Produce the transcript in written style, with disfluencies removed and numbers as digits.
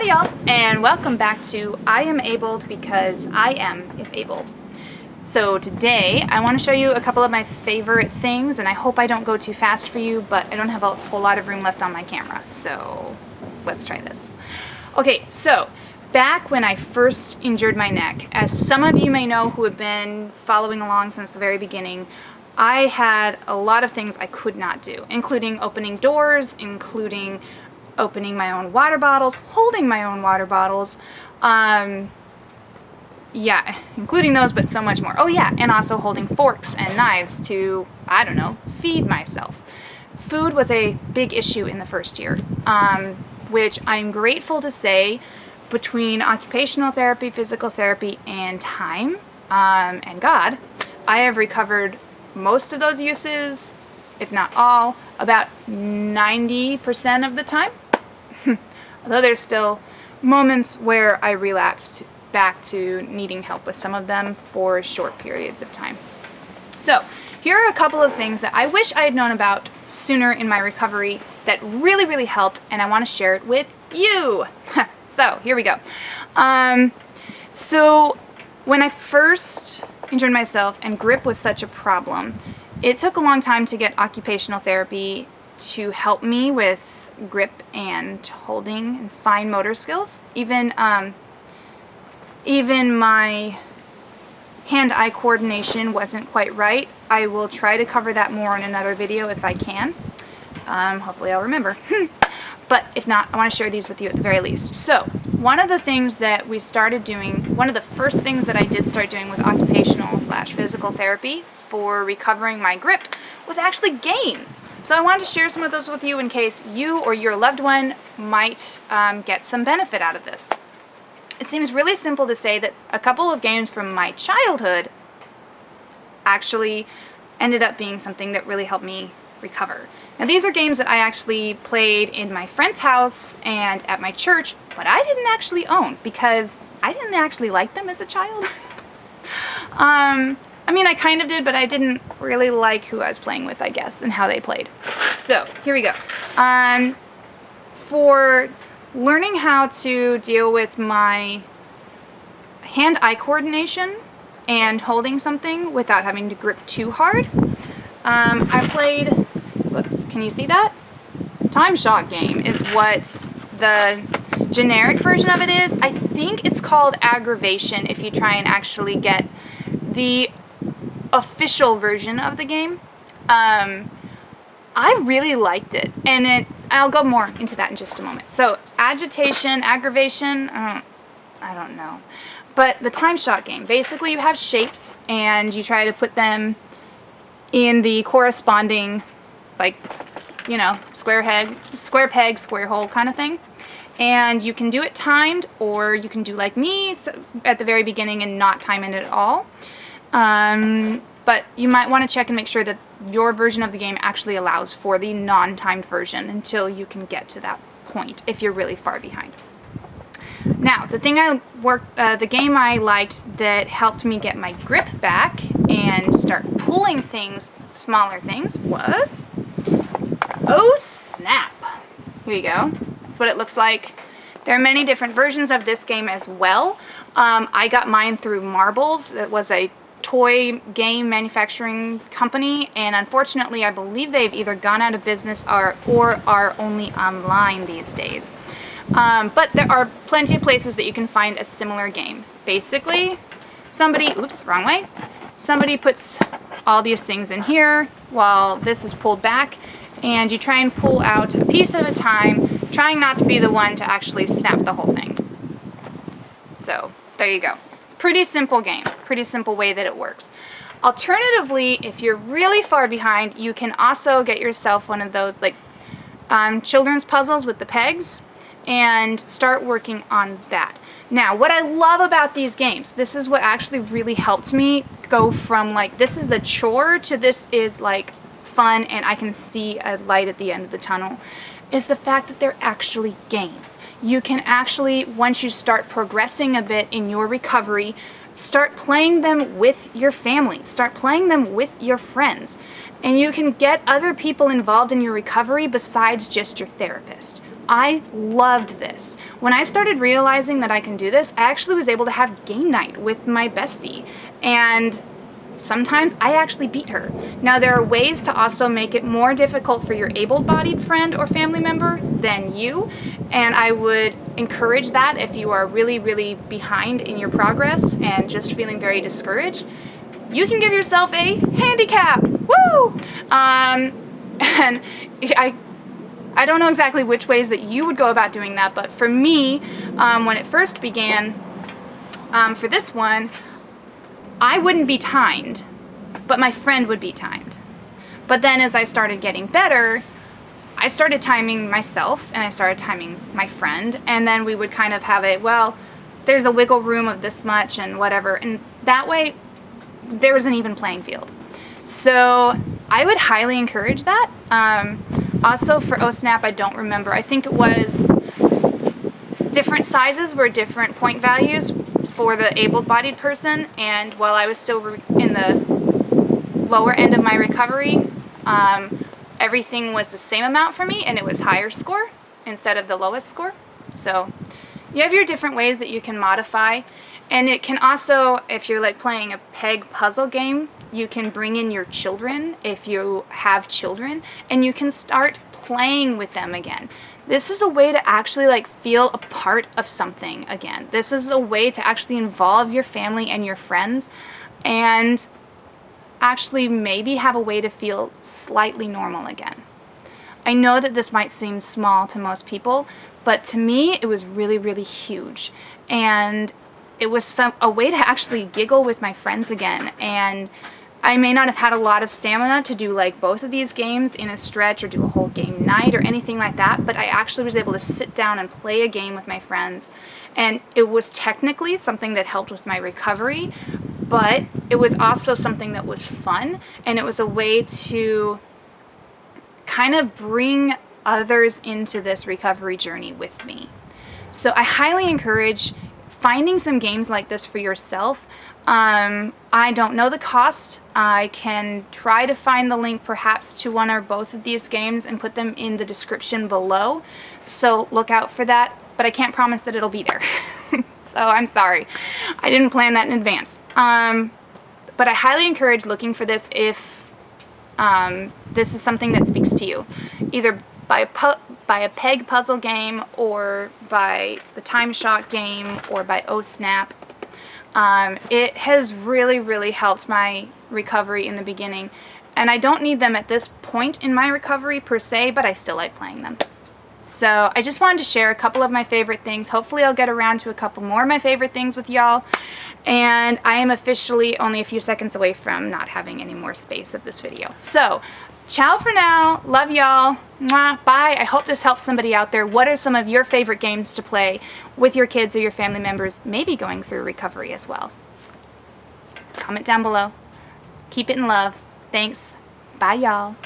Howdy y'all, and welcome back to I Am Abled Because I Am is Abled. So today I want to show you a couple of my favorite things, and I hope I don't go too fast for you, but I don't have a whole lot of room left on my camera, so let's try this. Okay, so back when I first injured my neck, as some of you may know who have been following along since the very beginning, I had a lot of things I could not do, including opening doors, including opening my own water bottles, holding my own water bottles, yeah, including those, but so much more. Oh yeah, and also holding forks and knives to, I don't know, feed myself. Food was a big issue in the first year, which I'm grateful to say, between occupational therapy, physical therapy, and time, and God, I have recovered most of those uses, if not all, about 90% of the time. Although there's still moments where I relapsed back to needing help with some of them for short periods of time. So here are a couple of things that I wish I had known about sooner in my recovery that really helped, and I want to share it with you. So here we go. So when I first injured myself and grip was such a problem, it took a long time to get occupational therapy to help me with grip and holding and fine motor skills. Even my hand-eye coordination wasn't quite right. I will try to cover that more in another video if I can. Hopefully I'll remember. But if not, I want to share these with you at the very least. So one of the things that we started doing, one of the first things that I did start doing with occupational/physical therapy for recovering my grip was actually games. So I wanted to share some of those with you in case you or your loved one might get some benefit out of this. It seems really simple to say that a couple of games from my childhood actually ended up being something that really helped me recover. Now these are games that I actually played in my friend's house and at my church, but I didn't actually own because I didn't actually like them as a child. I mean, I kind of did, but I didn't really like who I was playing with, I guess, and how they played. So here we go. For learning how to deal with my hand-eye coordination and holding something without having to grip too hard, I played, whoops, can you see that? Time Shot Game is what the generic version of it is. I think it's called Aggravation if you try and actually get the official version of the game. I really liked it, and I'll go more into that in just a moment. So agitation, aggravation, I don't know. But the Time Shot Game, basically you have shapes and you try to put them in the corresponding, like, you know, square peg, square hole kind of thing. And you can do it timed, or you can do like me at the very beginning and not time it at all. But you might want to check and make sure that your version of the game actually allows for the non-timed version until you can get to that point if you're really far behind. Now, the game I liked that helped me get my grip back and start pulling things, smaller things, was, oh snap! Here you go. That's what it looks like. There are many different versions of this game as well. I got mine through Marbles. It was a toy game manufacturing company, and unfortunately I believe they've either gone out of business or are only online these days. But there are plenty of places that you can find a similar game. Basically, somebody puts all these things in here while this is pulled back, and you try and pull out a piece at a time, trying not to be the one to actually snap the whole thing. So there you go. Pretty simple game, pretty simple way that it works. Alternatively, if you're really far behind, you can also get yourself one of those like children's puzzles with the pegs and start working on that. Now, what I love about these games, this is what actually really helped me go from like this is a chore to this is like fun and I can see a light at the end of the tunnel, is the fact that they're actually games. You can actually, once you start progressing a bit in your recovery, start playing them with your family, start playing them with your friends, and you can get other people involved in your recovery besides just your therapist. I loved this. When I started realizing that I can do this, I actually was able to have game night with my bestie. And sometimes I actually beat her. Now, there are ways to also make it more difficult for your able-bodied friend or family member than you, and I would encourage that if you are really, really behind in your progress and just feeling very discouraged. You can give yourself a handicap. Woo! And I don't know exactly which ways that you would go about doing that, but for me, when it first began, for this one, I wouldn't be timed, but my friend would be timed. But then as I started getting better, I started timing myself and I started timing my friend, and then we would kind of have well, there's a wiggle room of this much and whatever, and that way there was an even playing field. So I would highly encourage that. Also for OSNAP, I don't remember. I think it was different sizes were different point values for the able-bodied person, and while I was still in the lower end of my recovery, everything was the same amount for me, and it was higher score instead of the lowest score. So you have your different ways that you can modify, and it can also, if you're like playing a peg puzzle game, you can bring in your children if you have children, and you can start playing with them again. This is a way to actually like feel a part of something again. This is a way to actually involve your family and your friends and actually maybe have a way to feel slightly normal again. I know that this might seem small to most people, but to me it was really, really huge. And it was a way to actually giggle with my friends again. And I may not have had a lot of stamina to do like both of these games in a stretch or do a whole game night or anything like that, but I actually was able to sit down and play a game with my friends. And it was technically something that helped with my recovery, but it was also something that was fun, and it was a way to kind of bring others into this recovery journey with me. So I highly encourage finding some games like this for yourself. I don't know the cost. I can try to find the link perhaps to one or both of these games and put them in the description below. So look out for that, but I can't promise that it'll be there. So I'm sorry. I didn't plan that in advance. But I highly encourage looking for this if this is something that speaks to you, either by a peg puzzle game or by the Time Shock game or by OSNAP. It has really, really helped my recovery in the beginning, and I don't need them at this point in my recovery per se, but I still like playing them. So I just wanted to share a couple of my favorite things. Hopefully I'll get around to a couple more of my favorite things with y'all, and I am officially only a few seconds away from not having any more space of this video. So ciao for now. Love y'all. Mwah. Bye. I hope this helps somebody out there. What are some of your favorite games to play with your kids or your family members, maybe going through recovery as well? Comment down below. Keep it in love. Thanks. Bye, y'all.